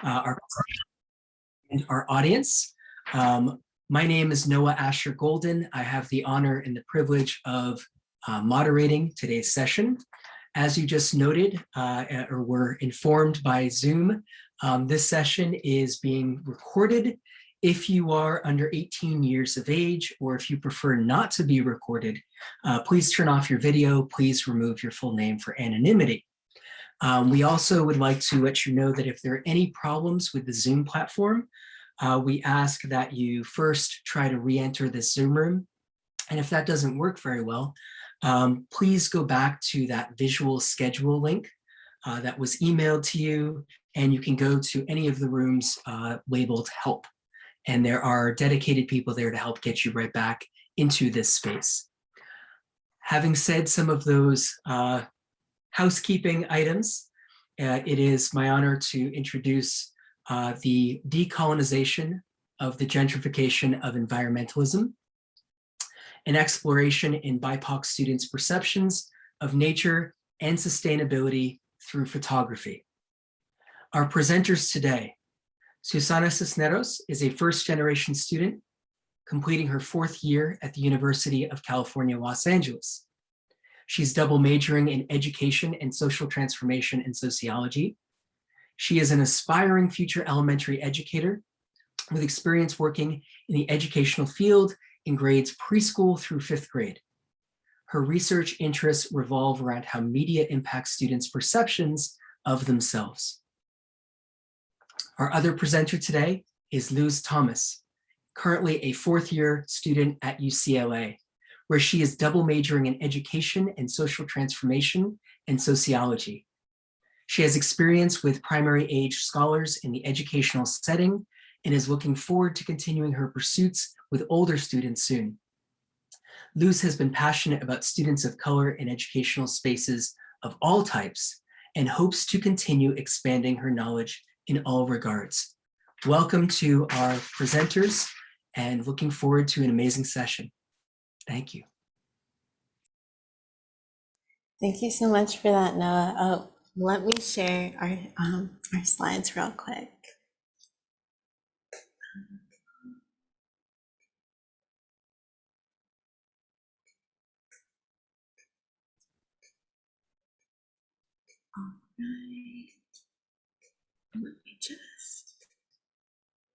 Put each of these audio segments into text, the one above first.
our and our audience. My name is Noah Asher Golden. I have the honor and the privilege of moderating today's session. As you just noted, or were informed by Zoom, this session is being recorded. If you are under 18 years of age, or if you prefer not to be recorded, please turn off your video. Please remove your full name for anonymity. We also would like to let you know that if there are any problems with the Zoom platform, we ask that you first try to re-enter the Zoom room. And if that doesn't work very well, please go back to that visual schedule link that was emailed to you, and you can go to any of the rooms labeled help. And there are dedicated people there to help get you right back into this space. Having said some of those housekeeping items, it is my honor to introduce the decolonization of the gentrification of environmentalism, an exploration in BIPOC students' perceptions of nature and sustainability through photography. Our presenters today: Susana Cisneros is a first-generation student completing her 4th year at the University of California, Los Angeles. She's double majoring in education and social transformation and sociology. She is an aspiring future elementary educator with experience working in the educational field in grades preschool through 5th grade. Her research interests revolve around how media impacts students' perceptions of themselves. Our other presenter today is Luz Thomas, currently a 4th year student at UCLA, where she is double majoring in education and social transformation and sociology. She has experience with primary age scholars in the educational setting and is looking forward to continuing her pursuits with older students soon. Luz has been passionate about students of color in educational spaces of all types and hopes to continue expanding her knowledge in all regards. Welcome to our presenters, and looking forward to an amazing session. Thank you. Thank you so much for that, Noah. Oh, let me share our slides real quick. All right. Let me just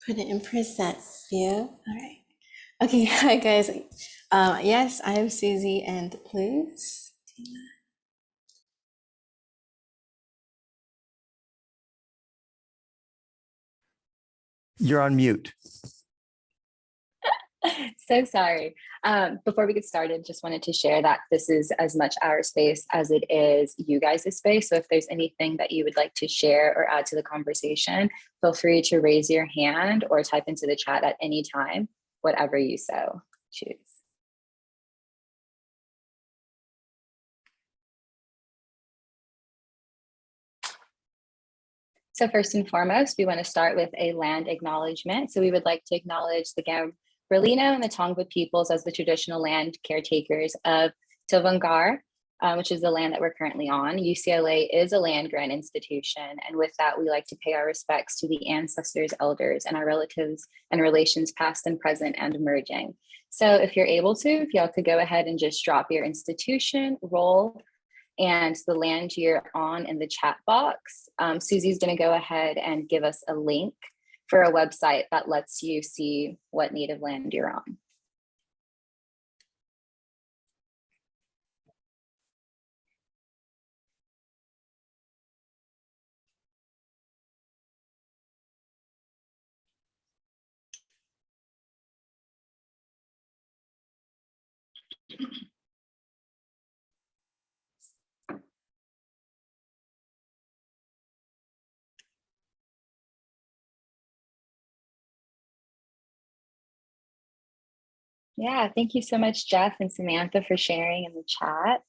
put it in present view. All right. Okay, hi guys. Yes, I'm Susie, and please. You're on mute. So sorry. Before we get started, just wanted to share that this is as much our space as it is you guys' space. So if there's anything that you would like to share or add to the conversation, feel free to raise your hand or type into the chat at any time, whatever you so choose. So first and foremost, we want to start with a land acknowledgement. So we would like to acknowledge the Gambrelino and the Tongva peoples as the traditional land caretakers of Tovangar, which is the land that we're currently on. UCLA is a land-grant institution, and with that, we like to pay our respects to the ancestors, elders, and our relatives and relations past and present and emerging. So if you're able to, if y'all could go ahead and just drop your institution, role, and the land you're on in the chat box. Susie's going to go ahead and give us a link for a website that lets you see what native land you're on. Yeah, thank you so much, Jeff and Samantha, for sharing in the chat.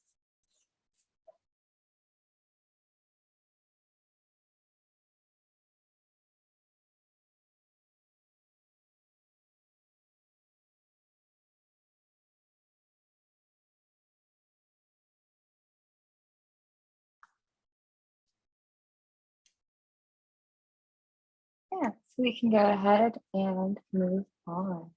So we can go ahead and move on.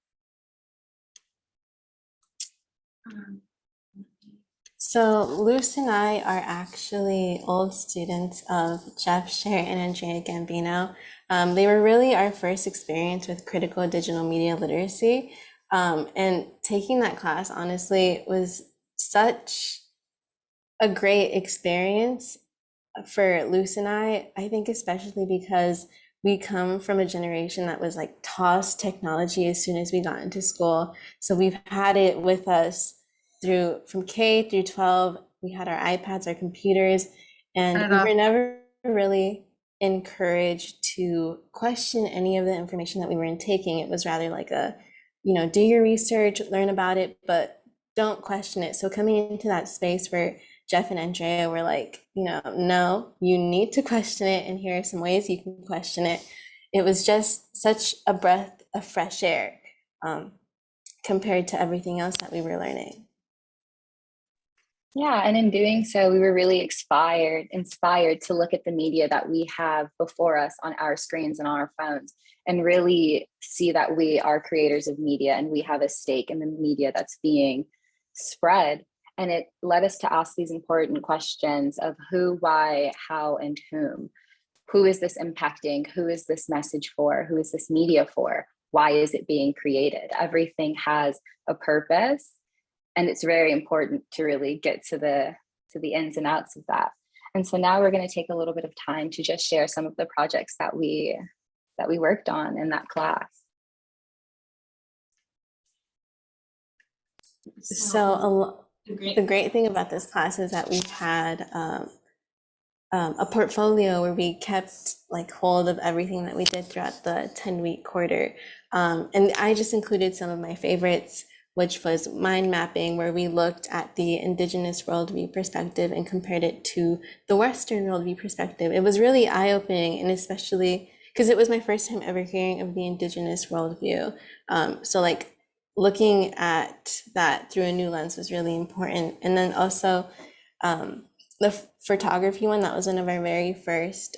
So Luce and I are actually old students of Jeff Scher and Andrea Gambino. They were really our first experience with critical digital media literacy. And taking that class, honestly, was such a great experience for Luce and I think especially because we come from a generation that was like tossed technology as soon as we got into school. So we've had it with us from K through 12. We had our iPads, our computers, and we were never really encouraged to question any of the information that we were taking. It was rather like do your research, learn about it, but don't question it. So coming into that space where Jeff and Andrea were like, no, you need to question it, and here are some ways you can question it. It was just such a breath of fresh air compared to everything else that we were learning. Yeah, and in doing so, we were really inspired to look at the media that we have before us on our screens and on our phones, and really see that we are creators of media and we have a stake in the media that's being spread. And it led us to ask these important questions of who, why, how, and whom. Who is this impacting? Who is this message for? Who is this media for? Why is it being created? Everything has a purpose. And it's very important to really get to the ins and outs of that. And so now we're going to take a little bit of time to just share some of the projects that we worked on in that class. So the great thing about this class is that we had a portfolio where we kept like hold of everything that we did throughout the 10-week quarter. And I just included some of my favorites, which was mind mapping, where we looked at the Indigenous worldview perspective and compared it to the Western worldview perspective. It was really eye-opening, and especially because it was my first time ever hearing of the Indigenous worldview. So like looking at that through a new lens was really important. And then also the photography one, that was one of our very first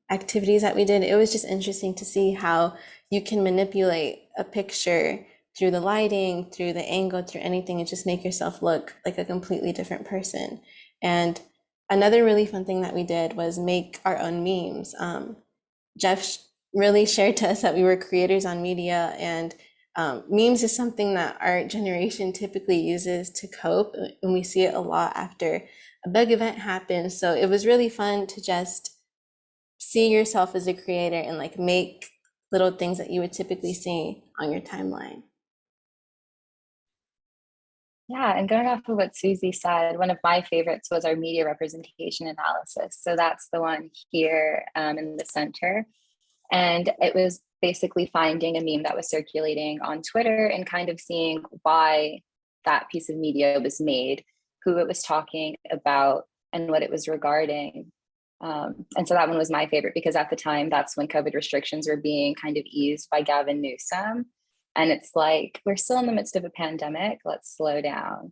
activities that we did. It was just interesting to see how you can manipulate a picture through the lighting, through the angle, through anything, and just make yourself look like a completely different person. And another really fun thing that we did was make our own memes. Jeff really shared to us that we were creators on media, and memes is something that our generation typically uses to cope, and we see it a lot after a big event happens. So it was really fun to just see yourself as a creator and like make little things that you would typically see on your timeline. Yeah, and going off of what Susie said, one of my favorites was our media representation analysis. So that's the one here in the center. And it was basically finding a meme that was circulating on Twitter and kind of seeing why that piece of media was made, who it was talking about, and what it was regarding. And so that one was my favorite because at the time, that's when COVID restrictions were being kind of eased by Gavin Newsom. And it's like, we're still in the midst of a pandemic. Let's slow down.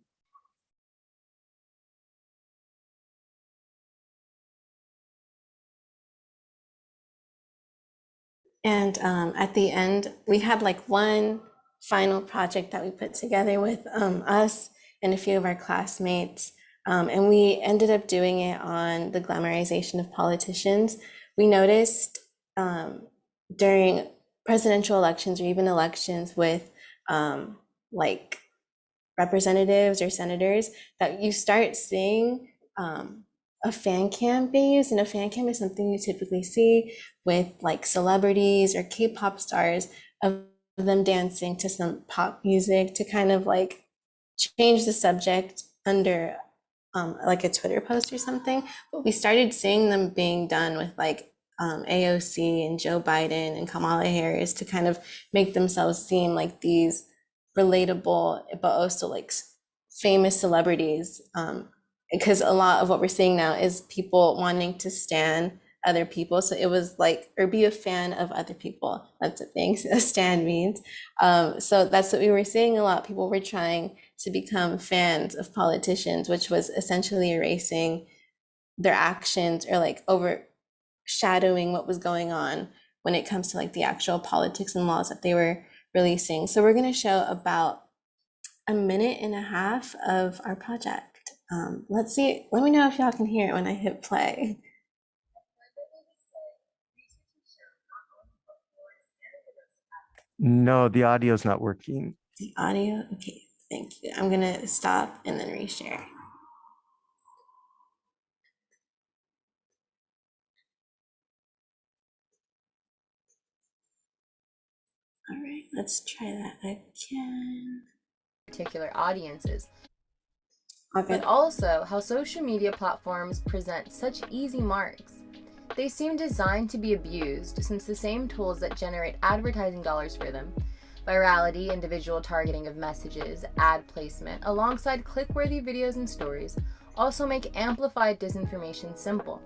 And at the end, we had like one final project that we put together with us and a few of our classmates. And we ended up doing it on the glamorization of politicians. We noticed during presidential elections or even elections with like representatives or senators that you start seeing a fan cam being used. And a fan cam is something you typically see with like celebrities or K-pop stars, of them dancing to some pop music to kind of like change the subject under like a Twitter post or something. But we started seeing them being done with like AOC and Joe Biden and Kamala Harris to kind of make themselves seem like these relatable but also like famous celebrities, because a lot of what we're seeing now is people wanting to stan other people. So it was like, or be a fan of other people. That's a thing, a stan means. So that's what we were seeing a lot. People were trying to become fans of politicians, which was essentially erasing their actions or like overshadowing what was going on when it comes to like the actual politics and laws that they were releasing. So we're going to show about a minute and a half of our project. Let's see, let me know if y'all can hear it when I hit play. No, the audio's not working. The audio, okay, thank you. I'm gonna stop and then reshare. All right, let's try that again. Particular audiences, Okay. but also how social media platforms present such easy marks. They seem designed to be abused since the same tools that generate advertising dollars for them, virality, individual targeting of messages, ad placement, alongside click-worthy videos and stories, also make amplified disinformation simple.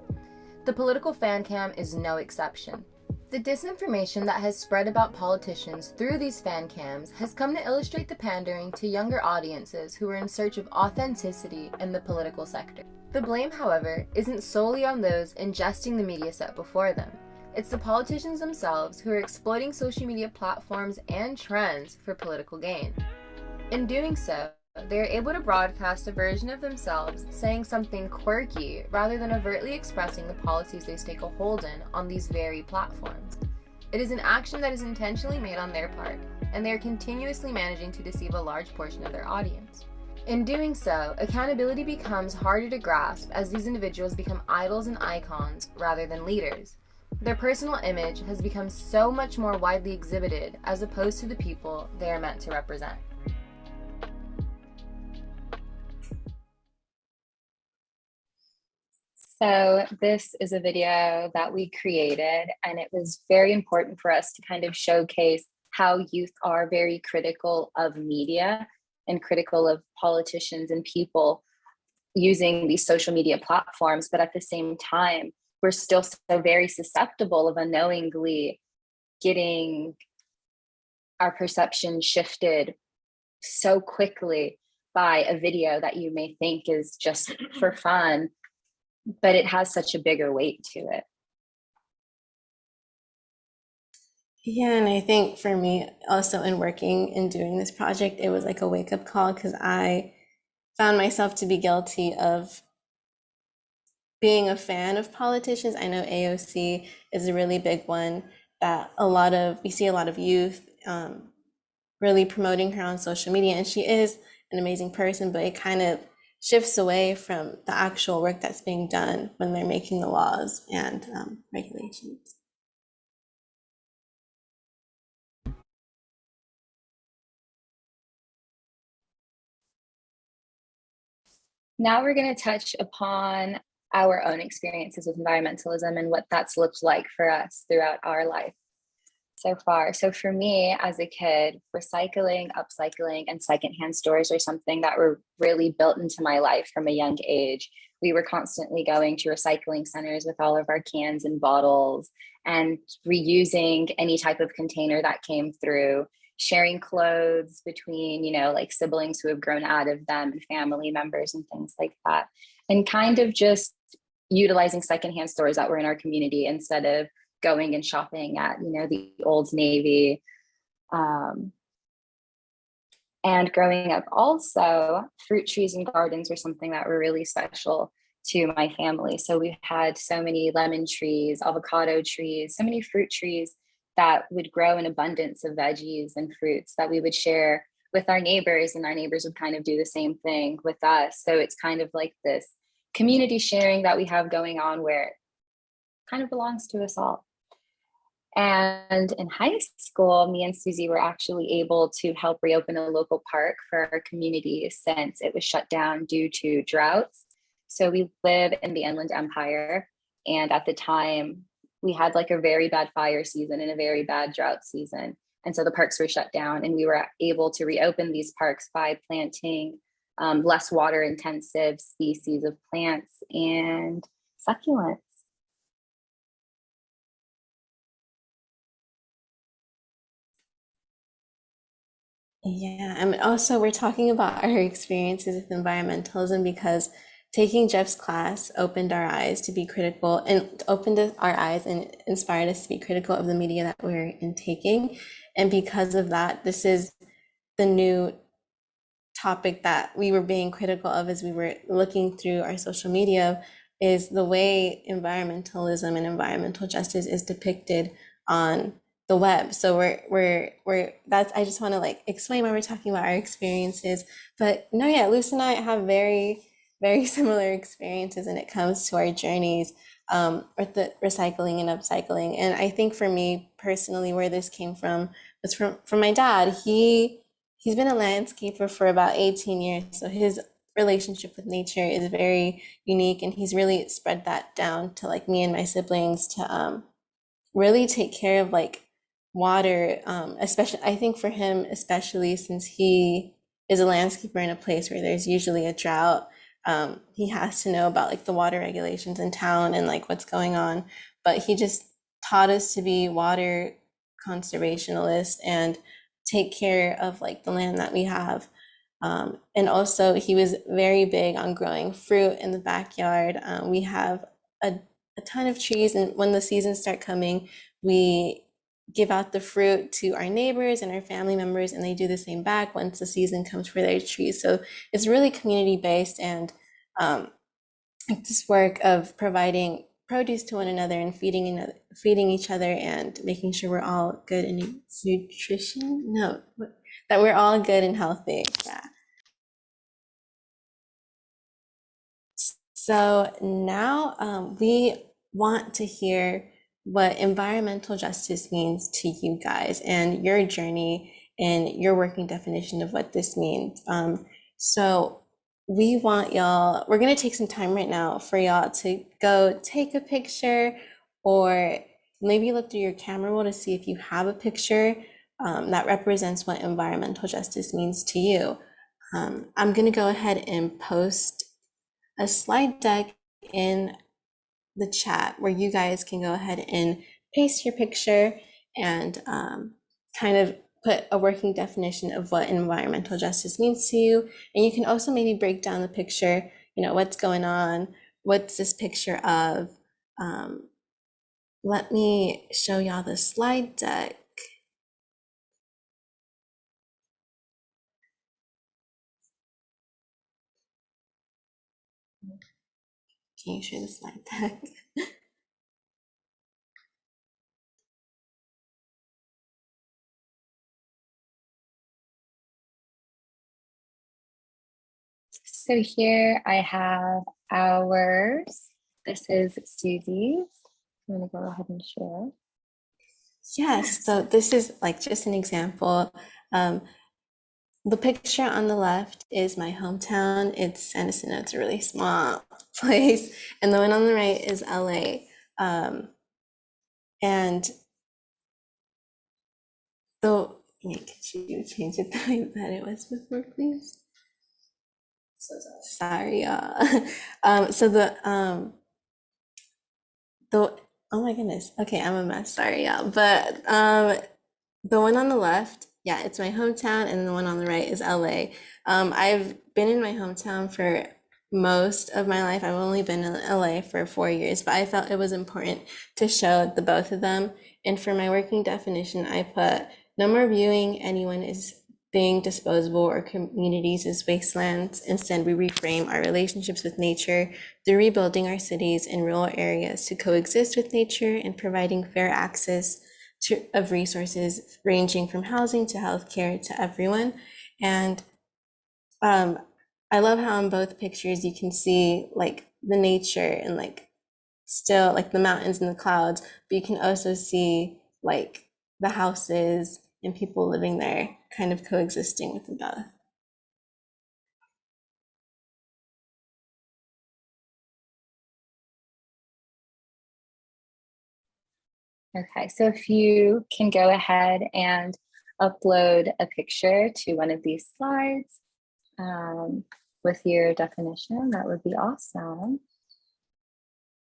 The political fan cam is no exception. The disinformation that has spread about politicians through these fan cams has come to illustrate the pandering to younger audiences who are in search of authenticity in the political sector. The blame, however, isn't solely on those ingesting the media set before them. It's the politicians themselves who are exploiting social media platforms and trends for political gain. In doing so, they are able to broadcast a version of themselves saying something quirky rather than overtly expressing the policies they stake a hold in on these very platforms. It is an action that is intentionally made on their part, and they are continuously managing to deceive a large portion of their audience. In doing so, accountability becomes harder to grasp as these individuals become idols and icons rather than leaders. Their personal image has become so much more widely exhibited as opposed to the people they are meant to represent. So this is a video that we created, and it was very important for us to kind of showcase how youth are very critical of media and critical of politicians and people using these social media platforms. But at the same time, we're still so very susceptible of unknowingly getting our perception shifted so quickly by a video that you may think is just for fun, but it has such a bigger weight to it. Yeah, and I think for me also in working and doing this project, it was like a wake-up call because I found myself to be guilty of being a fan of politicians. I know AOC is a really big one that we see a lot of youth really promoting her on social media, and she is an amazing person, but it kind of shifts away from the actual work that's being done when they're making the laws and regulations. Now we're going to touch upon our own experiences with environmentalism and what that's looked like for us throughout our life so far. So for me as a kid, recycling, upcycling, and secondhand stores are something that were really built into my life from a young age. We were constantly going to recycling centers with all of our cans and bottles and reusing any type of container that came through, sharing clothes between, like siblings who have grown out of them and family members and things like that. And kind of just utilizing secondhand stores that were in our community instead of going and shopping at, the Old Navy. And growing up also, fruit trees and gardens were something that were really special to my family. So we had so many lemon trees, avocado trees, so many fruit trees that would grow in abundance of veggies and fruits that we would share with our neighbors, and our neighbors would kind of do the same thing with us. So it's kind of like this community sharing that we have going on where it kind of belongs to us all. And in high school, me and Susie were actually able to help reopen a local park for our community since it was shut down due to droughts. So we live in the Inland Empire, and at the time we had like a very bad fire season and a very bad drought season. And so the parks were shut down, and we were able to reopen these parks by planting less water intensive species of plants and succulents. Yeah, and also we're talking about our experiences with environmentalism because taking Jeff's class opened our eyes to be critical, and opened our eyes and inspired us to be critical of the media that we're intaking. And because of that, this is the new topic that we were being critical of as we were looking through our social media, is the way environmentalism and environmental justice is depicted on the web. So we're that's, I just want to like explain why we're talking about our experiences. But no, yeah, Luce and I have very, very similar experiences when it comes to our journeys with the recycling and upcycling. And I think for me personally, where this came from was from my dad. He's been a landscaper for about 18 years. So his relationship with nature is very unique, and he's really spread that down to like me and my siblings to really take care of like water, especially I think for him, especially since he is a landscaper in a place where there's usually a drought. He has to know about like the water regulations in town and like what's going on. But he just taught us to be water conservationists and take care of like the land that we have. And also he was very big on growing fruit in the backyard. We have a ton of trees, and when the seasons start coming, we give out the fruit to our neighbors and our family members, and they do the same back once the season comes for their trees. So it's really community based, and this work of providing produce to one another and feeding each other and making sure we're all good in nutrition. No, that we're all good and healthy. Yeah. So now we want to hear what environmental justice means to you guys and your journey and your working definition of what this means. So we want y'all, we're gonna take some time right now for y'all to go take a picture, or maybe look through your camera roll to see if you have a picture that represents what environmental justice means to you. I'm gonna go ahead and post a slide deck in the chat where you guys can go ahead and paste your picture and kind of put a working definition of what environmental justice means to you. And you can also maybe break down the picture, you know, what's going on, what's this picture of. Let me show y'all the slide deck. Can you share the slide deck? So here I have ours. This is Susie's. I'm gonna go ahead and share. Yes, so this is like just an example. The picture on the left is my hometown. It's Anderson. It's a really small place. And the one on the right is LA. And so, yeah, could you change it the way that it was before, please? So sorry, y'all. So the oh my goodness. Okay, I'm a mess. Sorry, y'all. But the one on the left, yeah, it's my hometown, and the one on the right is LA. I've been in my hometown for most of my life. I've only been in LA for 4 years, but I felt it was important to show the both of them. And for my working definition, I put no more viewing anyone as being disposable or communities as wastelands. Instead, we reframe our relationships with nature through rebuilding our cities and rural areas to coexist with nature and providing fair access of resources ranging from housing to healthcare to everyone. And I love how in both pictures you can see like the nature and like still like the mountains and the clouds, but you can also see like the houses and people living there kind of coexisting with the both. Okay, so if you can go ahead and upload a picture to one of these slides with your definition, that would be awesome.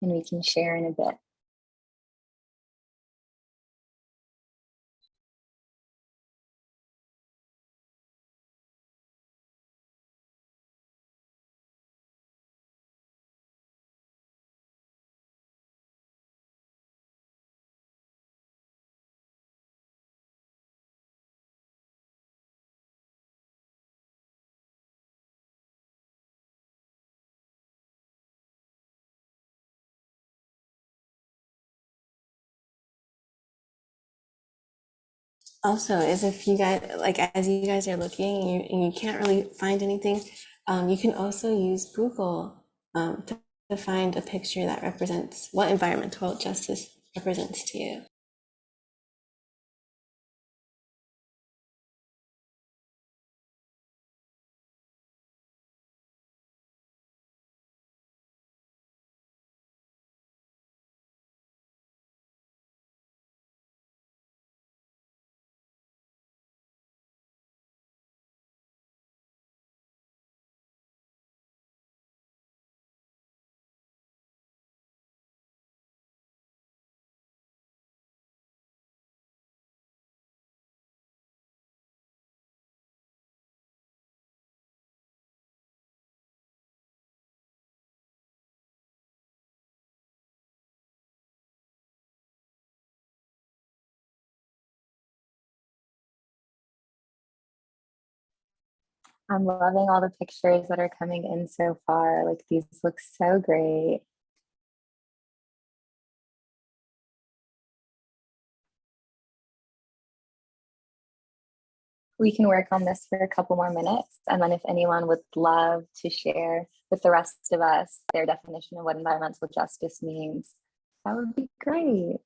And we can share in a bit. also is if you guys, like, as you guys are looking and you can't really find anything, you can also use Google to find a picture that represents what environmental justice represents to you. I'm loving all the pictures that are coming in so far. Like these look so great. We can work on this for a couple more minutes. And then if anyone would love to share with the rest of us their definition of what environmental justice means, that would be great.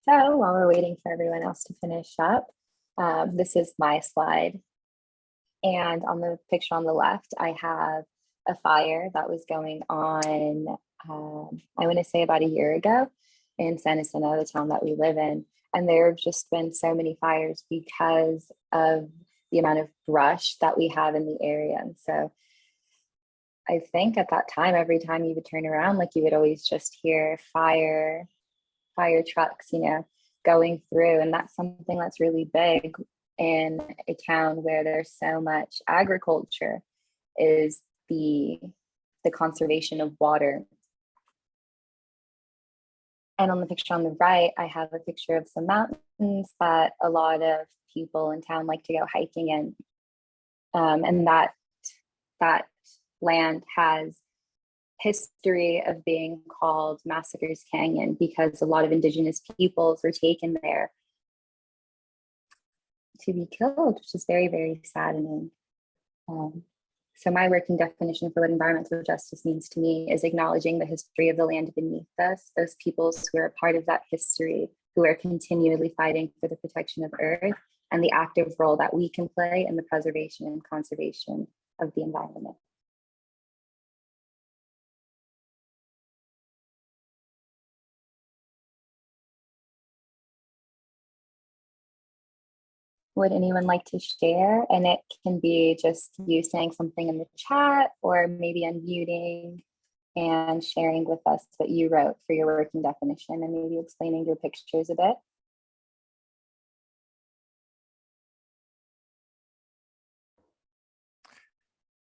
So while we're waiting for everyone else to finish up, this is my slide. And on the picture on the left, I have a fire that was going on, I want to say about a year ago in San Jacinto, the town that we live in. And there have just been so many fires because of the amount of brush that we have in the area. And so I think at that time, every time you would turn around, like you would always just hear fire trucks, you know, going through. And that's something that's really big in a town where there's so much agriculture, is the conservation of water. And on the picture on the right, I have a picture of some mountains that a lot of people in town like to go hiking in. And that land has history of being called Massacres Canyon because a lot of indigenous peoples were taken there to be killed, which is very, very saddening. So my working definition for what environmental justice means to me is acknowledging the history of the land beneath us, those peoples who are a part of that history, who are continually fighting for the protection of Earth, and the active role that we can play in the preservation and conservation of the environment. Would anyone like to share? And it can be just you saying something in the chat or maybe unmuting and sharing with us what you wrote for your working definition and maybe explaining your pictures a bit.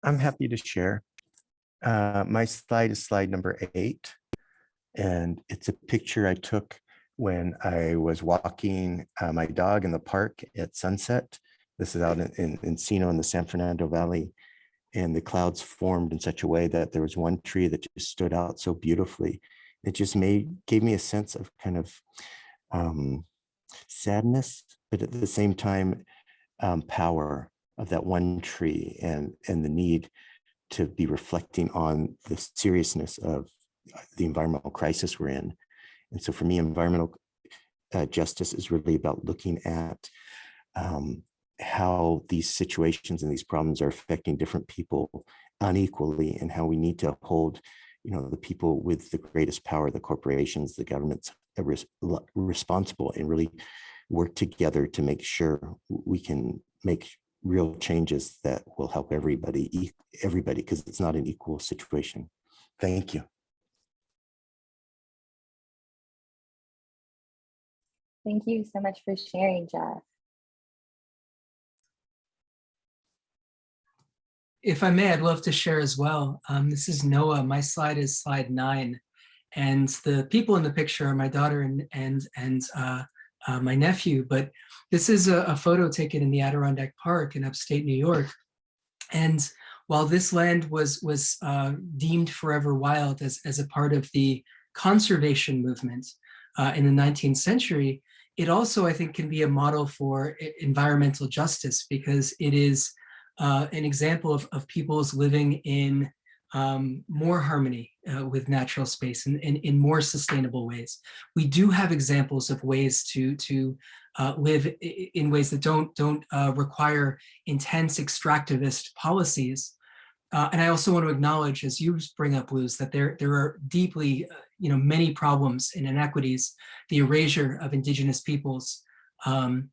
I'm happy to share. My slide is slide number 8, and it's a picture I took when I was walking my dog in the park at sunset. This is out in Encino in the San Fernando Valley, and the clouds formed in such a way that there was one tree that just stood out so beautifully. It just gave me a sense of kind of sadness, but at the same time, power. that one tree, and the need to be reflecting on the seriousness of the environmental crisis we're in. And so for me, environmental justice is really about looking at how these situations and these problems are affecting different people unequally, and how we need to hold, the people with the greatest power, the corporations, the governments, responsible, and really work together to make sure we can make real changes that will help everybody, because it's not an equal situation. Thank you. Thank you so much for sharing, Jeff. If I may, I'd love to share as well. This is Noah. My slide is slide 9. And the people in the picture are my daughter and my nephew. But this is a photo taken in the Adirondack Park in upstate New York. And while this land was deemed forever wild as a part of the conservation movement in the 19th century, it also, I think, can be a model for environmental justice, because it is an example of people's living in more harmony with natural space and in more sustainable ways. We do have examples of ways to live in ways that don't require intense extractivist policies. And I also want to acknowledge, as you bring up, Luz, that there are deeply, many problems and inequities, the erasure of indigenous peoples, and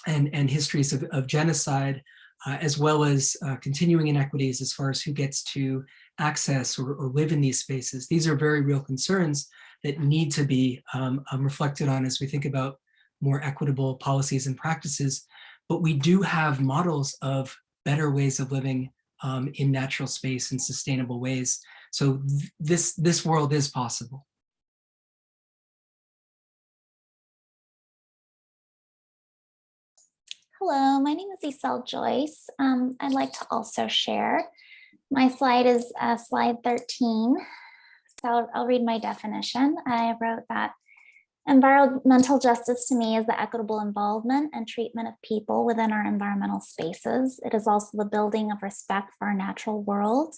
histories of genocide, as well as continuing inequities as far as who gets to access or live in these spaces. These are very real concerns that need to be reflected on as we think about more equitable policies and practices. But we do have models of better ways of living in natural space in sustainable ways. So this world is possible. Hello, my name is Isel Joyce. I'd like to also share. My slide is slide 13. So I'll read my definition. I wrote that environmental justice to me is the equitable involvement and treatment of people within our environmental spaces. It is also the building of respect for our natural world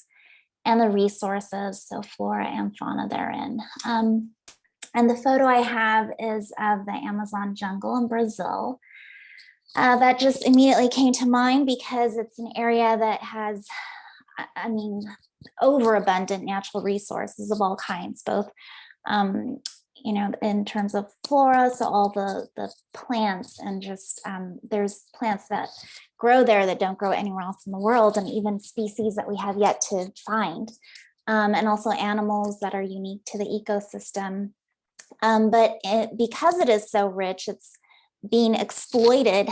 and the resources, so flora and fauna therein. And the photo I have is of the Amazon jungle in Brazil. That just immediately came to mind because it's an area that has, overabundant natural resources of all kinds, both, in terms of flora, so all the plants and just there's plants that grow there that don't grow anywhere else in the world, and even species that we have yet to find, and also animals that are unique to the ecosystem. But because it is so rich, it's being exploited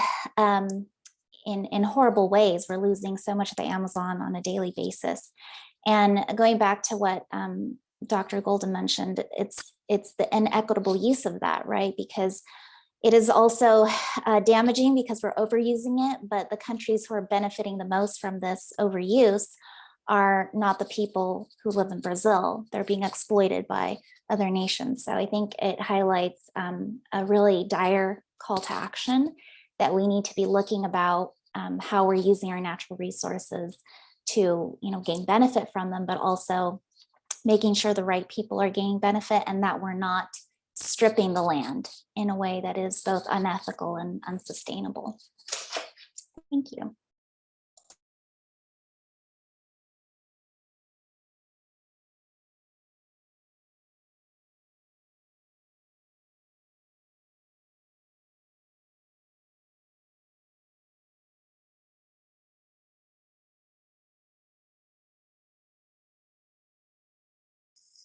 in horrible ways. We're losing so much of the Amazon on a daily basis. And going back to what Dr. Golden mentioned, it's the inequitable use of that, right? Because it is also damaging because we're overusing it, but the countries who are benefiting the most from this overuse are not the people who live in Brazil. They're being exploited by other nations. So I think it highlights a really dire call to action that we need to be looking about how we're using our natural resources to, gain benefit from them, but also making sure the right people are gaining benefit and that we're not stripping the land in a way that is both unethical and unsustainable. Thank you.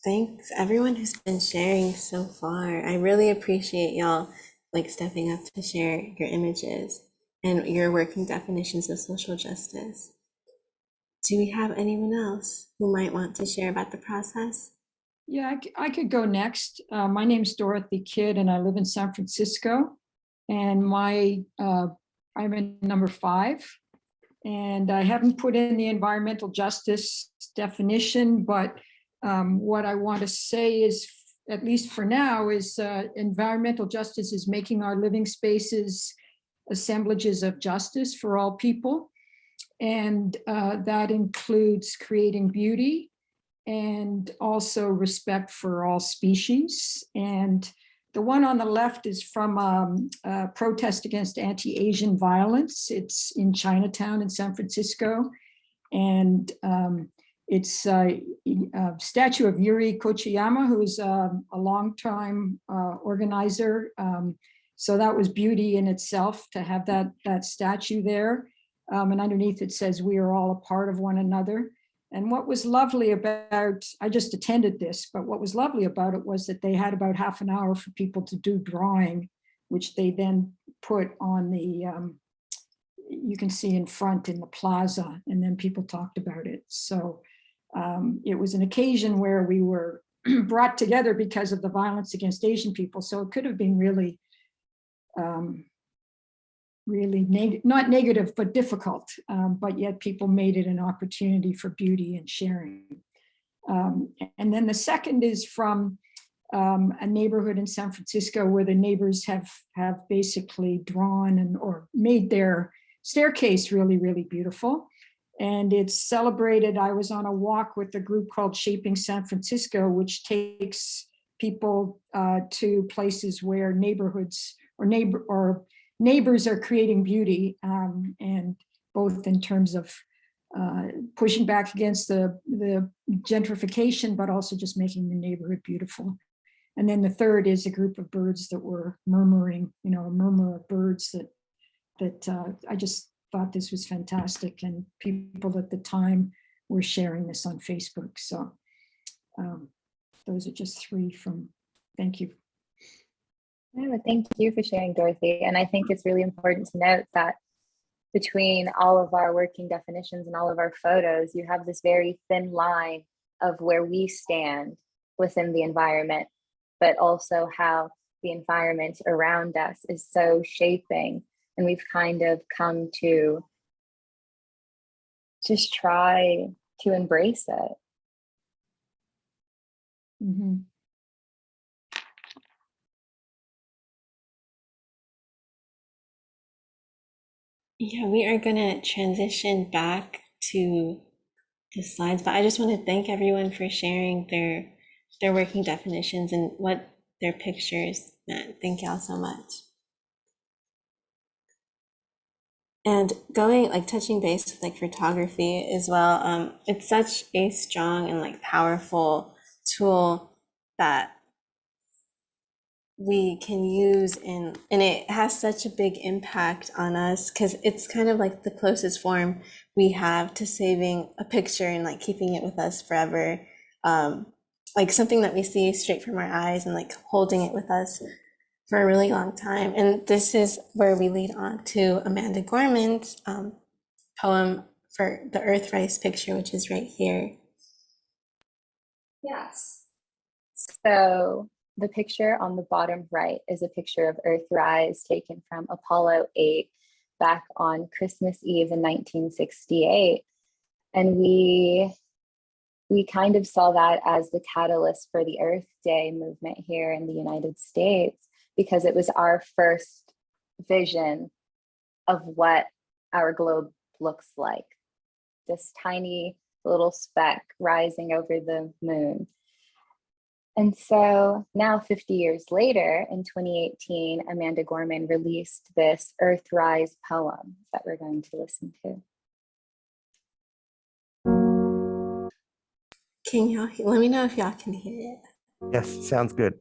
Thanks everyone who's been sharing so far. I really appreciate y'all stepping up to share your images and your working definitions of social justice. Do we have anyone else who might want to share about the process? Yeah, I could go next. My name is Dorothy Kidd and I live in San Francisco, and I'm in number 5, and I haven't put in the environmental justice definition, but what I want to say is, at least for now, is environmental justice is making our living spaces assemblages of justice for all people. And that includes creating beauty and also respect for all species. And the one on the left is from a protest against anti-Asian violence. It's in Chinatown in San Francisco. And it's a statue of Yuri Kochiyama, who is a longtime organizer. So that was beauty in itself to have that statue there. And underneath it says, "We are all a part of one another." And what was lovely about, I just attended this, but what was lovely about it was that they had about half an hour for people to do drawing, which they then put on the, you can see in front in the plaza, and then people talked about it. So it was an occasion where we were brought together because of the violence against Asian people. So it could have been really, not negative, but difficult, but yet people made it an opportunity for beauty and sharing. And then the second is from a neighborhood in San Francisco where the neighbors have basically drawn or made their staircase really, really beautiful. And it's celebrated. I was on a walk with a group called Shaping San Francisco, which takes people to places where neighborhoods or neighbors are creating beauty, and both in terms of pushing back against the gentrification, but also just making the neighborhood beautiful. And then the third is a group of birds that were murmuring, a murmur of birds that I just thought this was fantastic. And people at the time were sharing this on Facebook. So those are just three from, thank you. Yeah, thank you for sharing, Dorothy. And I think it's really important to note that between all of our working definitions and all of our photos, you have this very thin line of where we stand within the environment, but also how the environment around us is so shaping. And we've kind of come to just try to embrace it. Mm-hmm. Yeah, we are going to transition back to the slides, but I just want to thank everyone for sharing their working definitions and what their pictures meant. Thank y'all so much. And touching base with photography as well, it's such a strong and powerful tool that we can use and it has such a big impact on us because it's kind of the closest form we have to saving a picture and keeping it with us forever, something that we see straight from our eyes and holding it with us for a really long time. And this is where we lead on to Amanda Gorman's poem for the Earthrise picture, which is right here. Yes. So the picture on the bottom right is a picture of Earthrise taken from Apollo 8 back on Christmas Eve in 1968. And we kind of saw that as the catalyst for the Earth Day movement here in the United States, because it was our first vision of what our globe looks like. This tiny little speck rising over the moon. And so now 50 years later, in 2018, Amanda Gorman released this Earthrise poem that we're going to listen to. Can y'all, let me know if y'all can hear it. Yes, sounds good.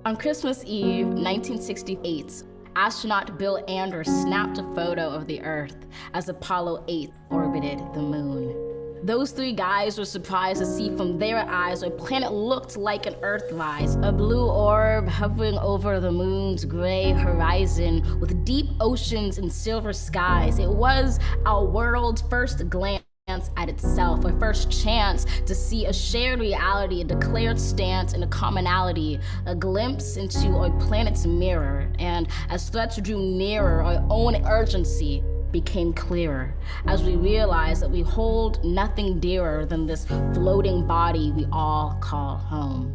On Christmas Eve, 1968, astronaut Bill Anders snapped a photo of the Earth as Apollo 8 orbited the moon. Those three guys were surprised to see from their eyes what planet looked like an Earthrise, a blue orb hovering over the moon's gray horizon with deep oceans and silver skies. It was our world's first glance at itself, a first chance to see a shared reality, a declared stance, and a commonality, a glimpse into our planet's mirror. And as threats drew nearer, our own urgency became clearer as we realized that we hold nothing dearer than this floating body we all call home.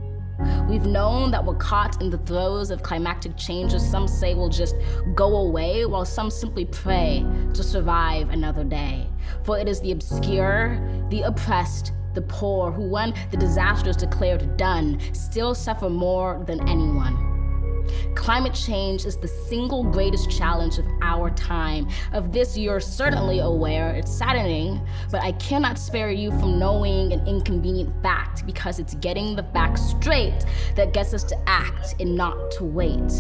We've known that we're caught in the throes of climactic changes some say will just go away, while some simply pray to survive another day. For it is the obscure, the oppressed, the poor who, when the disaster is declared done, still suffer more than anyone. Climate change is the single greatest challenge of our time. Of this, you're certainly aware. It's saddening, but I cannot spare you from knowing an inconvenient fact, because it's getting the facts straight that gets us to act and not to wait.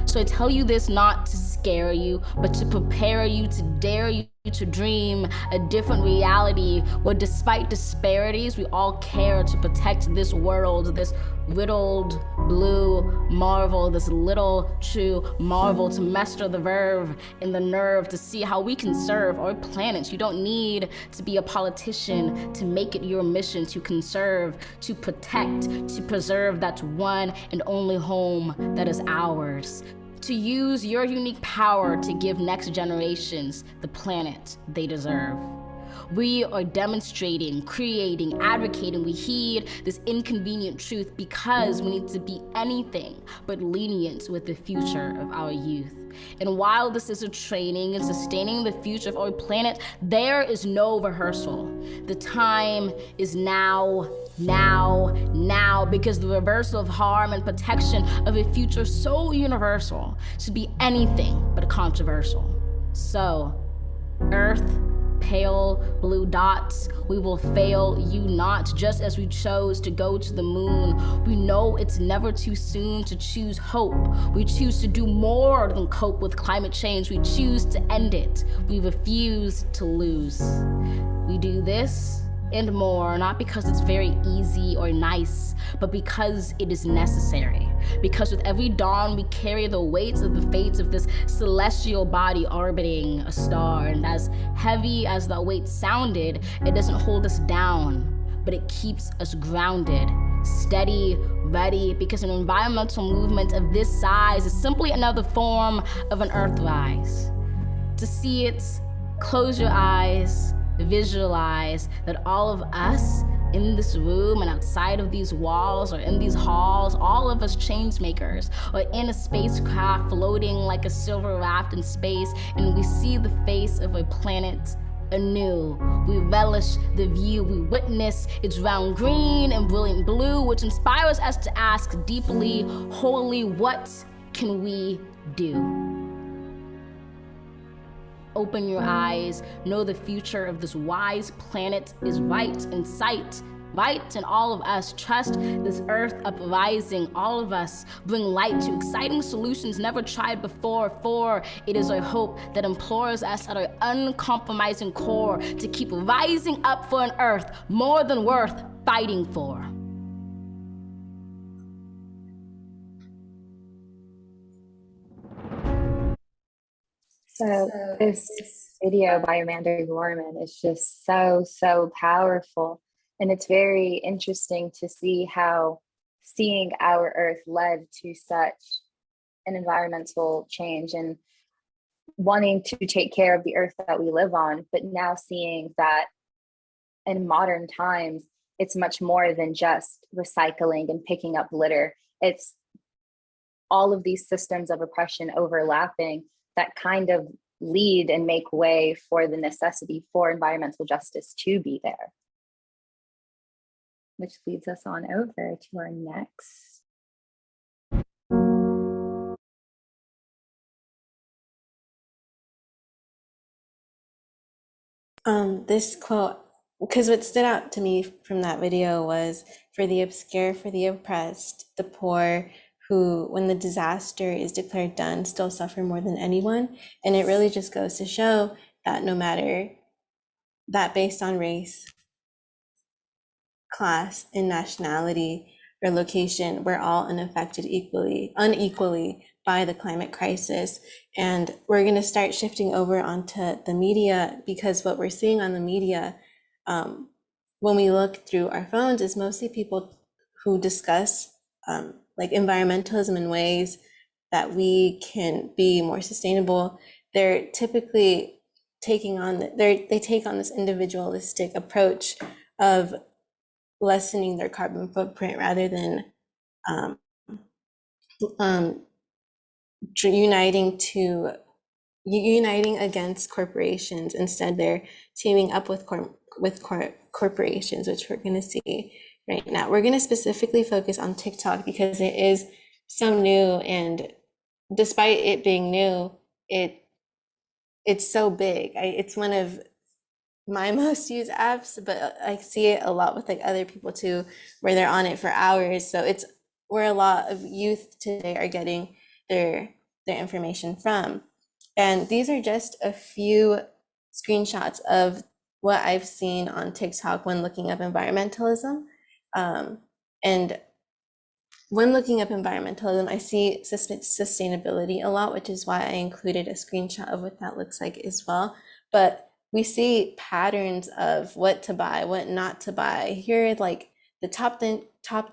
So I tell you this not to scare you, but to prepare you, to dare you to dream a different reality where, despite disparities, we all care to protect this world, this riddled blue marvel, this little true marvel, to master the verve and the nerve to see how we can serve our planet. You don't need to be a politician to make it your mission to conserve, to protect, to preserve that one and only home that is ours. To use your unique power to give next generations the planet they deserve. We are demonstrating, creating, advocating. We heed this inconvenient truth because we need to be anything but lenient with the future of our youth. And while this is a training in sustaining the future of our planet, there is no rehearsal. The time is now, because the reversal of harm and protection of a future so universal should be anything but controversial. So, Earth, pale blue dots, we will fail you not, just as we chose to go to the moon. We know it's never too soon to choose hope. We choose to do more than cope with climate change. We choose to end it. We refuse to lose. We do this and more, not because it's very easy or nice, but because it is necessary. Because with every dawn we carry the weights of the fates of this celestial body orbiting a star, and as heavy as that weight sounded, it doesn't hold us down, but it keeps us grounded, steady, ready, because an environmental movement of this size is simply another form of an Earthrise. To see it, close your eyes, visualize that all of us in this room and outside of these walls or in these halls, all of us change makers, or in a spacecraft floating like a silver raft in space, and we see the face of a planet anew. We relish the view, we witness its round green and brilliant blue, which inspires us to ask deeply, wholly, what can we do? Open your eyes, know the future of this wise planet is right in sight, right in all of us. Trust this earth uprising, all of us bring light to exciting solutions never tried before, for it is our hope that implores us at our uncompromising core to keep rising up for an earth more than worth fighting for. So this video by Amanda Gorman is just so powerful. And it's very interesting to see how seeing our Earth led to such an environmental change and wanting to take care of the Earth that we live on, but now seeing that in modern times, it's much more than just recycling and picking up litter. It's all of these systems of oppression overlapping that kind of lead and make way for the necessity for environmental justice to be there. Which leads us on over to our next. This quote, because what stood out to me from that video was, for the obscure, for the oppressed, the poor, who, when the disaster is declared done, still suffer more than anyone. And it really just goes to show that no matter that, based on race, class, and nationality or location, we're all unaffected unequally by the climate crisis. And we're going to start shifting over onto the media, because what we're seeing on the media when we look through our phones is mostly people who discuss like environmentalism in ways that we can be more sustainable. They're typically taking on they take on this individualistic approach of lessening their carbon footprint rather than uniting against corporations. Instead, they're teaming up with corporations, which we're going to see right now. We're going to specifically focus on TikTok because it is so new, and despite it being new, it's so big. It's one of my most used apps, but I see it a lot with like other people too, where they're on it for hours. So it's where a lot of youth today are getting their information from. And these are just a few screenshots of what I've seen on TikTok when looking up environmentalism. And when looking up environmentalism, I see sustainability a lot, which is why I included a screenshot of what that looks like as well. But we see patterns of what to buy, what not to buy. Here are like the top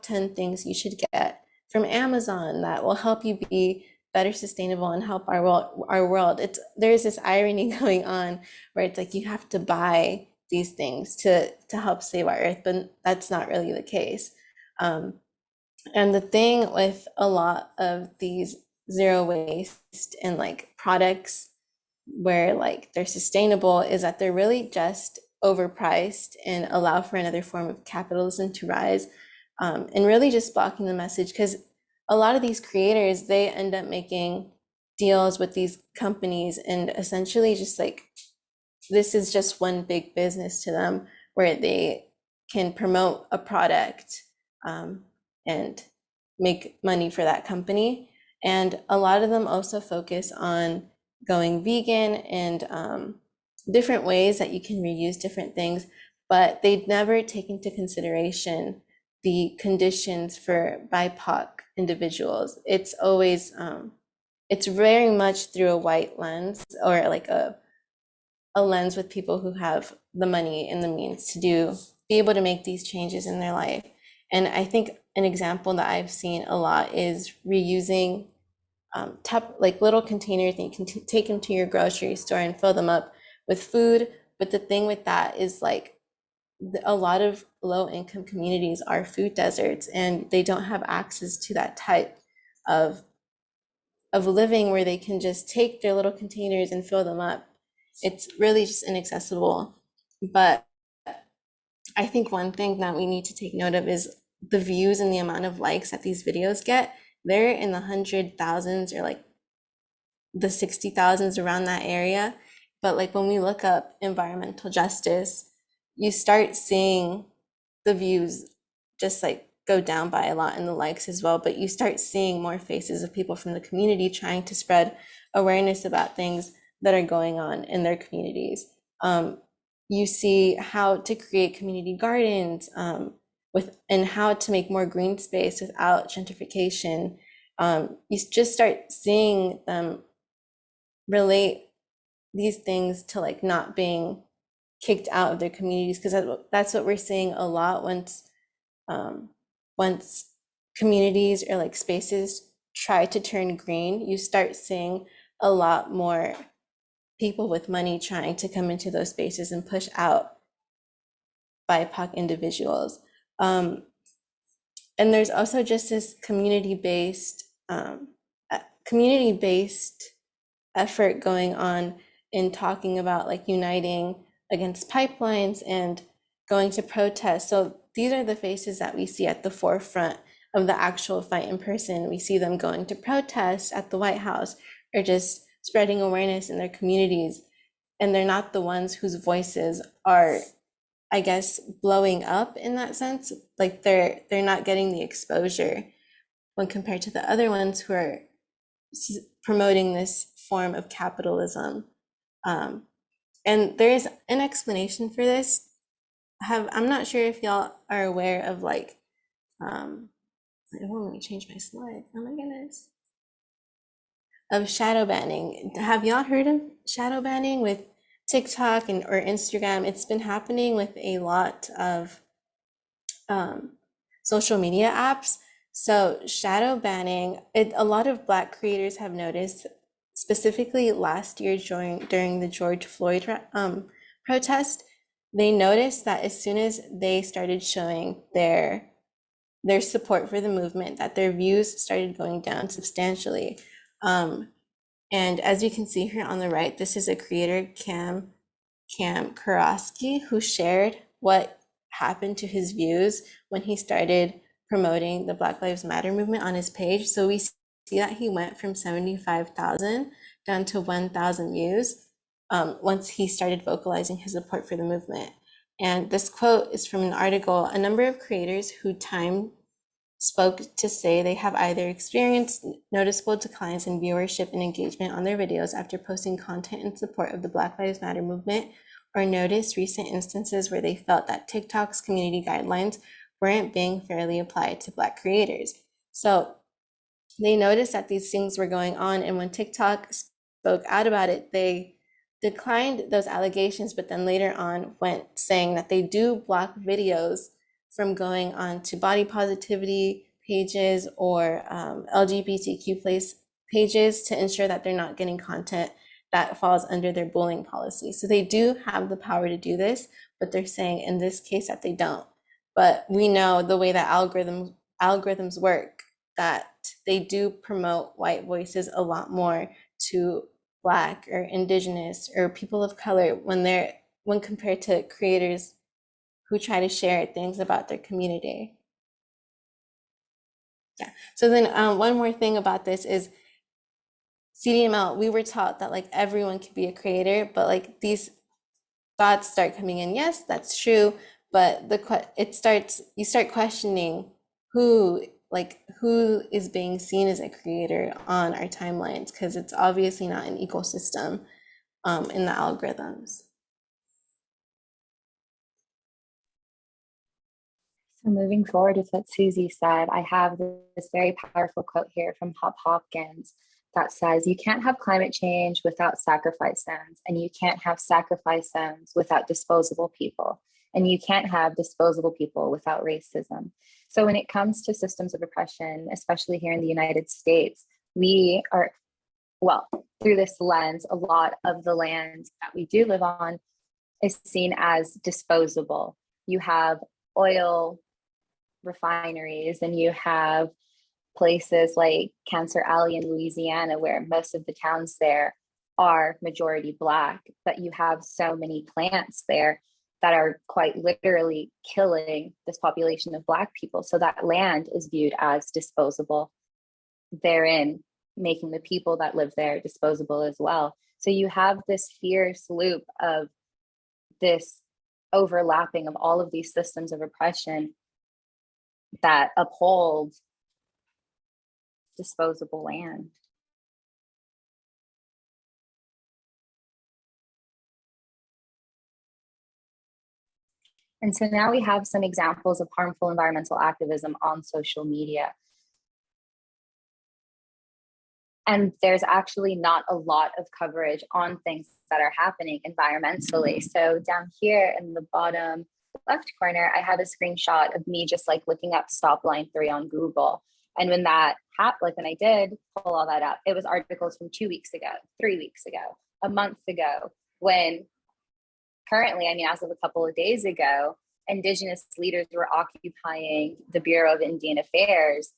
10 things you should get from Amazon that will help you be better sustainable and help our world. There's this irony going on where it's like you have to buy these things to help save our earth, but that's not really the case. And the thing with a lot of these zero waste and like products where like they're sustainable is that they're really just overpriced and allow for another form of capitalism to rise, and really just blocking the message, because a lot of these creators, they end up making deals with these companies and essentially just like this is just one big business to them where they can promote a product and make money for that company. And a lot of them also focus on going vegan and different ways that you can reuse different things, but they never take into consideration the conditions for BIPOC individuals. It's always, it's very much through a white lens or like a lens with people who have the money and the means to be able to make these changes in their life. And I think an example that I've seen a lot is reusing like little containers that you can take them to your grocery store and fill them up with food. But the thing with that is like a lot of low income communities are food deserts and they don't have access to that type of living where they can just take their little containers and fill them up. It's really just inaccessible. But I think one thing that we need to take note of is the views and the amount of likes that these videos get. They're in the 100,000s or like the 60,000s around that area. But like when we look up environmental justice, you start seeing the views just like go down by a lot and the likes as well. But you start seeing more faces of people from the community trying to spread awareness about things that are going on in their communities. You see how to create community gardens and how to make more green space without gentrification. You just start seeing them relate these things to like not being kicked out of their communities, because that's what we're seeing a lot once communities or like spaces try to turn green. You start seeing a lot more people with money trying to come into those spaces and push out BIPOC individuals. And there's also just this community-based effort going on in talking about like uniting against pipelines and going to protest. So these are the faces that we see at the forefront of the actual fight in person. We see them going to protest at the White House or just spreading awareness in their communities. And they're not the ones whose voices are, I guess, blowing up in that sense. Like they're not getting the exposure when compared to the other ones who are promoting this form of capitalism. And there is an explanation for this. I'm not sure if y'all are aware of like, it won't let me change my slide. Oh my goodness. Of shadow banning. Have y'all heard of shadow banning with TikTok or Instagram? It's been happening with a lot of social media apps. So shadow banning, a lot of Black creators have noticed specifically last year during the George Floyd protest, they noticed that as soon as they started showing their support for the movement, that their views started going down substantially. And as you can see here on the right, this is a creator, Cam Kurosky, who shared what happened to his views when he started promoting the Black Lives Matter movement on his page. So we see that he went from 75,000 down to 1,000 views once he started vocalizing his support for the movement. And this quote is from an article. A number of creators who Time spoke to say they have either experienced noticeable declines in viewership and engagement on their videos after posting content in support of the Black Lives Matter movement, or noticed recent instances where they felt that TikTok's community guidelines weren't being fairly applied to Black creators. So they noticed that these things were going on, and when TikTok spoke out about it, they declined those allegations, but then later on went saying that they do block videos from going on to body positivity pages or LGBTQ pages to ensure that they're not getting content that falls under their bullying policy. So they do have the power to do this, but they're saying in this case that they don't. But we know the way that algorithms work, that they do promote white voices a lot more to Black or Indigenous or people of color when compared to creators who try to share things about their community. Yeah. So then one more thing about this is CDML, we were taught that like everyone can be a creator, but like these thoughts start coming in. Yes, that's true. But you start questioning who is being seen as a creator on our timelines, because it's obviously not an ecosystem in the algorithms. So moving forward with what Susie said, I have this very powerful quote here from Hop Hopkins that says, you can't have climate change without sacrifice zones, and you can't have sacrifice zones without disposable people, and you can't have disposable people without racism. So when it comes to systems of oppression, especially here in the United States, we are, well, through this lens, a lot of the land that we do live on is seen as disposable. You have oil refineries, and you have places like Cancer Alley in Louisiana, where most of the towns there are majority Black, but you have so many plants there that are quite literally killing this population of Black people. So that land is viewed as disposable, therein making the people that live there disposable as well. So you have this fierce loop of this overlapping of all of these systems of oppression that uphold disposable land. And so now we have some examples of harmful environmental activism on social media. And there's actually not a lot of coverage on things that are happening environmentally. So down here in the bottom left corner, I have a screenshot of me just like looking up stop line 3 on Google. And when that happened, like when I did pull all that up, it was articles from 2 weeks ago, 3 weeks ago, a month ago, when currently, I mean, as of a couple of days ago, Indigenous leaders were occupying the Bureau of Indian Affairs,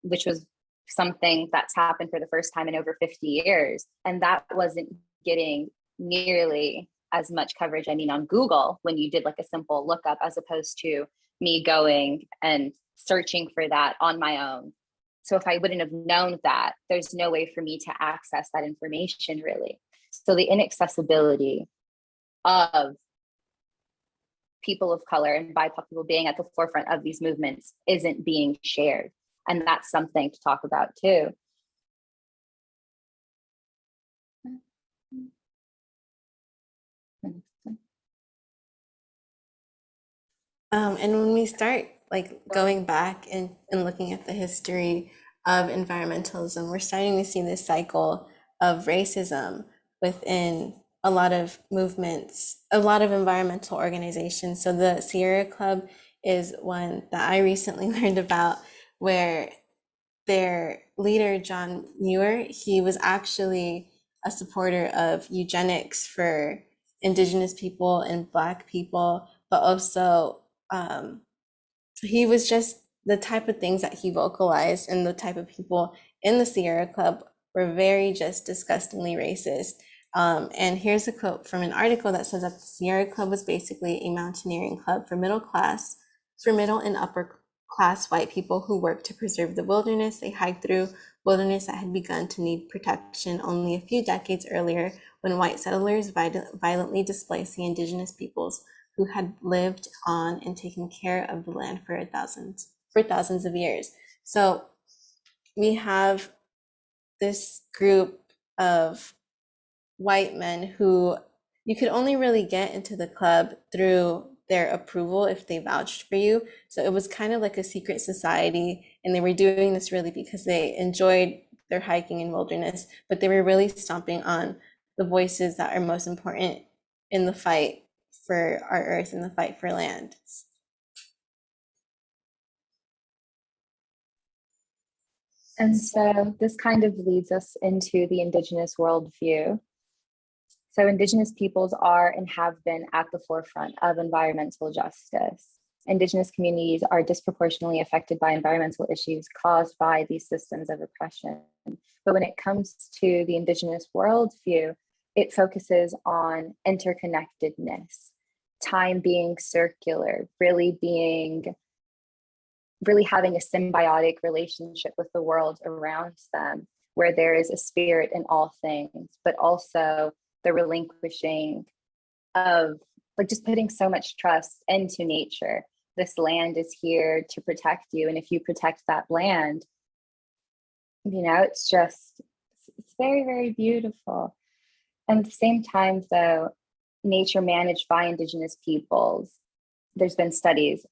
which was something that's happened for the first time in over 50 years. And that wasn't getting nearly as much coverage, I mean, on Google, when you did like a simple lookup, as opposed to me going and searching for that on my own. So if I wouldn't have known that, there's no way for me to access that information, really. So the inaccessibility of people of color and BIPOC people being at the forefront of these movements isn't being shared. And that's something to talk about too. And when we start like going back and looking at the history of environmentalism, we're starting to see this cycle of racism within a lot of movements, a lot of environmental organizations. So the Sierra Club is one that I recently learned about, where leader, John Muir, he was actually a supporter of eugenics for Indigenous people and Black people, but also he was just the type of things that he vocalized, and the type of people in the Sierra Club were very just disgustingly racist. And here's a quote from an article that says that the Sierra Club was basically a mountaineering club for middle and upper class white people who worked to preserve the wilderness they hiked through, wilderness that had begun to need protection only a few decades earlier when white settlers violently displaced the Indigenous peoples who had lived on and taken care of the land for thousands of years. So we have this group of white men who you could only really get into the club through their approval if they vouched for you. So it was kind of like a secret society, and they were doing this really because they enjoyed their hiking and wilderness, but they were really stomping on the voices that are most important in the fight for our earth and the fight for land. And so this kind of leads us into the Indigenous worldview. So Indigenous peoples are and have been at the forefront of environmental justice. Indigenous communities are disproportionately affected by environmental issues caused by these systems of oppression. But when it comes to the Indigenous worldview, it focuses on interconnectedness, time being circular, really having a symbiotic relationship with the world around them, where there is a spirit in all things, but also the relinquishing of just putting so much trust into nature. This land is here to protect you. And if you protect that land, it's very, very beautiful. And at the same time, though, nature managed by Indigenous peoples, there's been studies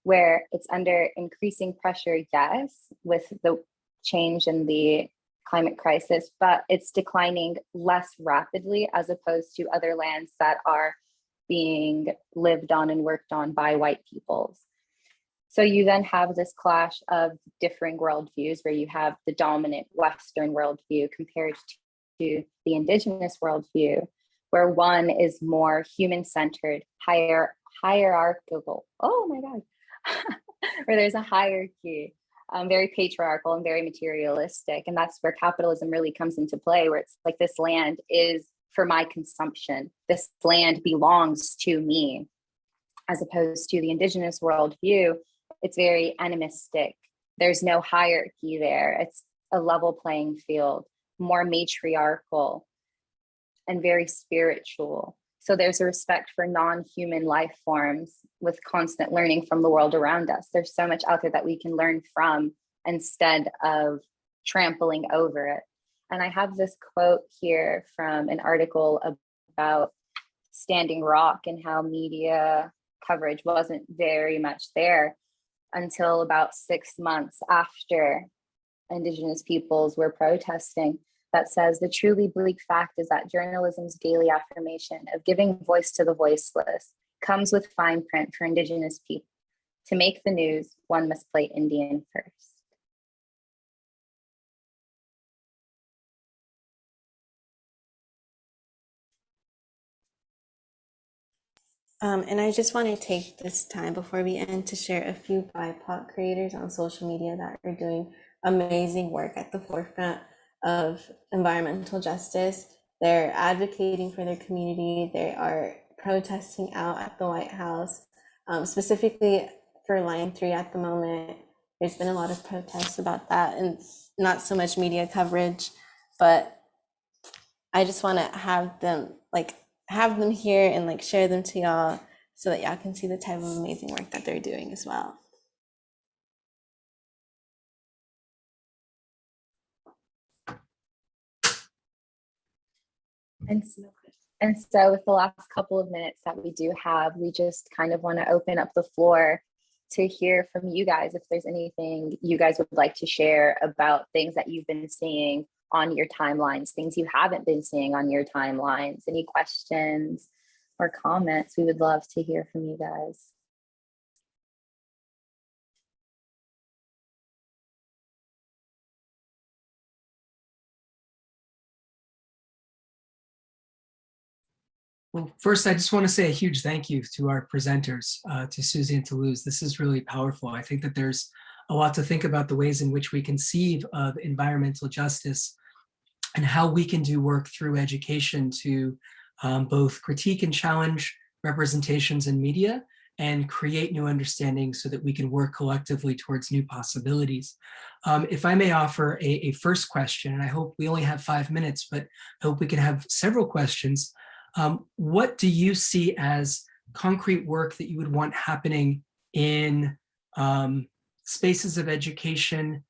where it's under increasing pressure, yes, with the change in the climate crisis, but it's declining less rapidly as opposed to other lands that are being lived on and worked on by white peoples. So you then have this clash of differing worldviews where you have the dominant Western worldview compared to the Indigenous worldview, where one is more human-centered, hierarchical, oh my God, where there's a hierarchy, very patriarchal and very materialistic. And that's where capitalism really comes into play, where it's like, this land is for my consumption. This land belongs to me, as opposed to the Indigenous worldview. It's very animistic. There's no hierarchy there. It's a level playing field, more matriarchal and very spiritual. So there's a respect for non-human life forms with constant learning from the world around us. There's so much out there that we can learn from instead of trampling over it. And I have this quote here from an article about Standing Rock and how media coverage wasn't very much there until about 6 months after Indigenous peoples were protesting. That says, the truly bleak fact is that journalism's daily affirmation of giving voice to the voiceless comes with fine print for Indigenous people. To make the news, one must play Indian first. And I just want to take this time before we end to share a few BIPOC creators on social media that are doing amazing work at the forefront of environmental justice. They're advocating for their community. They are protesting out at the White House, specifically for Line 3 at the moment. There's been a lot of protests about that and not so much media coverage, but I just want to have them here and share them to y'all so that y'all can see the type of amazing work that they're doing as well. And so with the last couple of minutes that we do have, we just kind of want to open up the floor to hear from you guys if there's anything you guys would like to share about things that you've been seeing on your timelines, things you haven't been seeing on your timelines, any questions or comments. We would love to hear from you guys. Well, first, I just want to say a huge thank you to our presenters, to Susie and to Luz. This is really powerful. I think that there's a lot to think about the ways in which we conceive of environmental justice and how we can do work through education to both critique and challenge representations in media and create new understandings so that we can work collectively towards new possibilities. If I may offer a first question, and I hope we only have 5 minutes, but I hope we can have several questions. What do you see as concrete work that you would want happening in spaces of education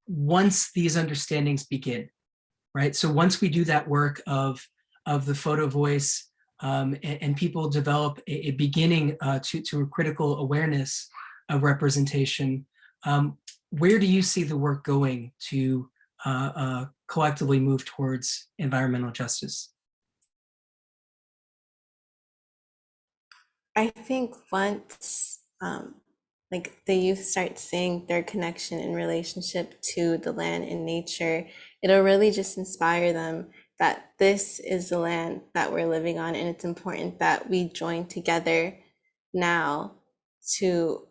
once these understandings begin, right? So once we do that work of the photo voice and people develop a beginning to a critical awareness of representation, where do you see the work going to collectively move towards environmental justice? I think once like the youth start seeing their connection and relationship to the land and nature, it'll really just inspire them that this is the land that we're living on, and it's important that we join together now to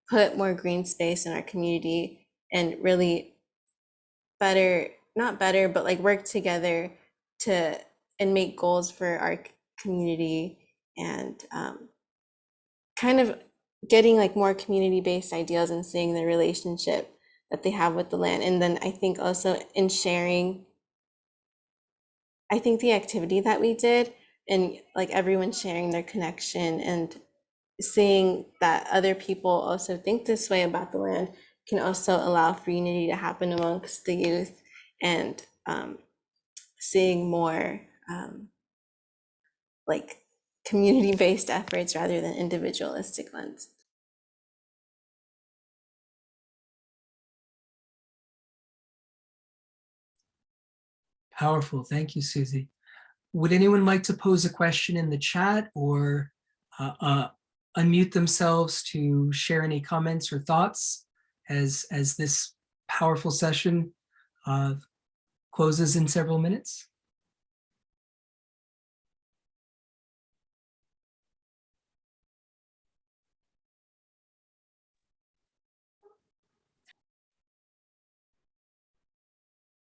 put more green space in our community and really not better, but like work together to and make goals for our community, and kind of getting like more community-based ideas and seeing the relationship that they have with the land. And then I think also in sharing, I think the activity that we did and like everyone sharing their connection and seeing that other people also think this way about the land can also allow for unity to happen amongst the youth, and seeing more like community-based efforts rather than individualistic ones. Powerful. Thank you, Susie. Would anyone like to pose a question in the chat or unmute themselves to share any comments or thoughts as this powerful session closes in several minutes?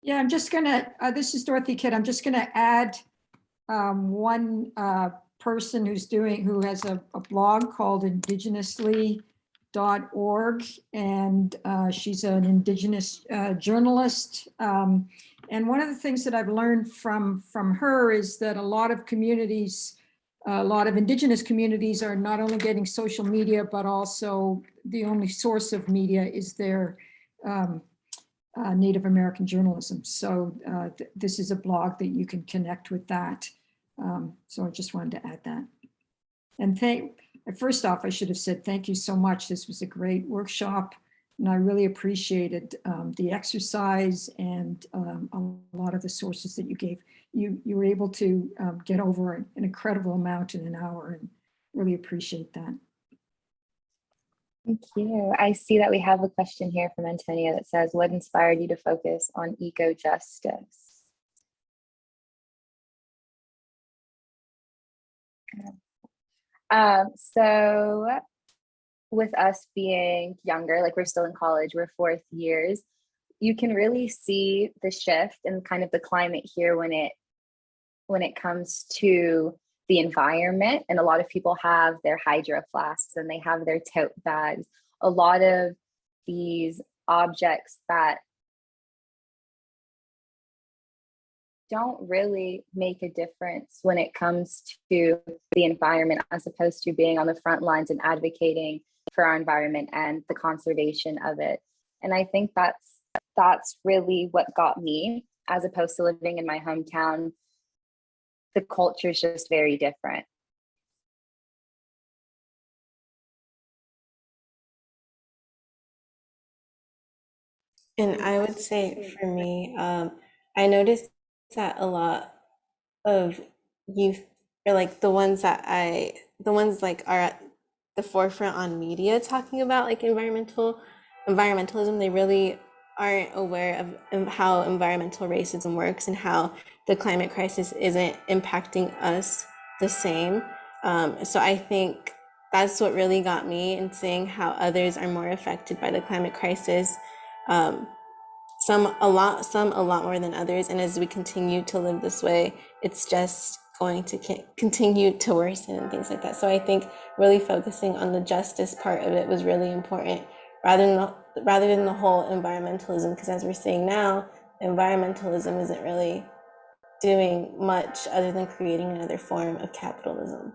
Yeah, I'm just gonna, this is Dorothy Kidd. I'm just gonna add one person who has a blog called indigenously.org, and she's an Indigenous journalist. And one of the things that I've learned from her is that a lot of communities, a lot of Indigenous communities are not only getting social media, but also the only source of media is their Native American journalism. So this is a blog that you can connect with that. So I just wanted to add that. And first off, I should have said thank you so much. This was a great workshop, and I really appreciated the exercise and a lot of the sources that you gave. You were able to get over an incredible amount in an hour, and really appreciate that. Thank you. I see that we have a question here from Antonia that says, what inspired you to focus on eco-justice? So with us being younger, like we're still in college, we're fourth years, you can really see the shift and kind of the climate here when it comes to the environment. And a lot of people have their hydro flasks and they have their tote bags. A lot of these objects that don't really make a difference when it comes to the environment, as opposed to being on the front lines and advocating for our environment and the conservation of it. And I think that's really what got me, as opposed to living in my hometown. The culture is just very different. And I would say for me, I noticed that a lot of youth, or like the ones like are at the forefront on media talking about like environmentalism, they really aren't aware of how environmental racism works and how the climate crisis isn't impacting us the same. So I think that's what really got me in seeing how others are more affected by the climate crisis. Some a lot more than others. And as we continue to live this way, it's just going to continue to worsen and things like that. So I think really focusing on the justice part of it was really important, rather than the whole environmentalism, because as we're seeing now, environmentalism isn't really doing much other than creating another form of capitalism.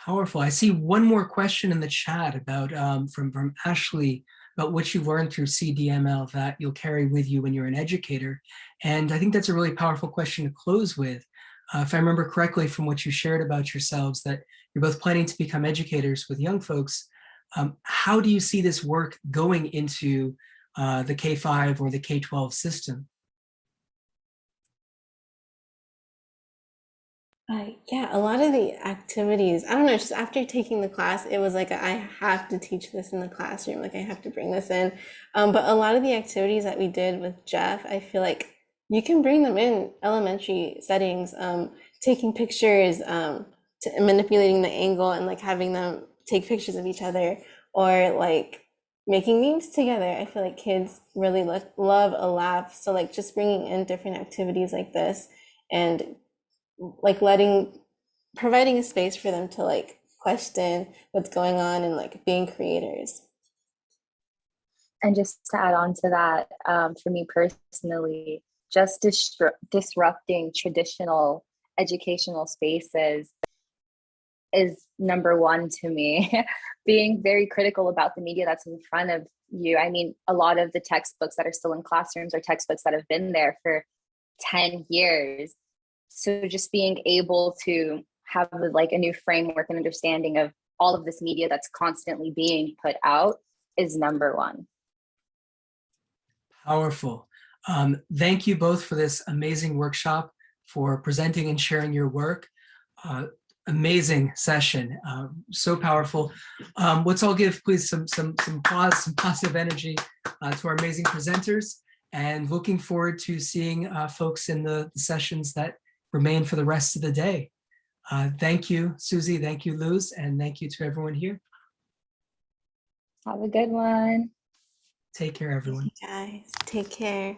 Powerful. I see one more question in the chat about from Ashley about what you've learned through CDML that you'll carry with you when you're an educator. And I think that's a really powerful question to close with. If I remember correctly from what you shared about yourselves, that you're both planning to become educators with young folks. How do you see this work going into the K-5 or the K-12 system? Yeah, a lot of the activities, I don't know, just after taking the class, it was like, I have to teach this in the classroom, like I have to bring this in. But a lot of the activities that we did with Jeff, I feel like you can bring them in elementary settings, taking pictures, manipulating the angle and like having them take pictures of each other, or like making memes together. I feel like kids really love a laugh. So like just bringing in different activities like this and like providing a space for them to like question what's going on and like being creators. And just to add on to that, for me personally, just disrupting traditional educational spaces is number one to me. Being very critical about the media that's in front of you. I mean, a lot of the textbooks that are still in classrooms are textbooks that have been there for 10 years. So just being able to have like a new framework and understanding of all of this media that's constantly being put out is number one. Powerful. Thank you both for this amazing workshop, for presenting and sharing your work. Amazing session, so powerful. Let's all give please some applause, some positive energy to our amazing presenters, and looking forward to seeing folks in the sessions that remain for the rest of the day. Thank you, Susie. Thank you, Luz, and thank you to everyone here. Have a good one. Take care, everyone. Guys, take care.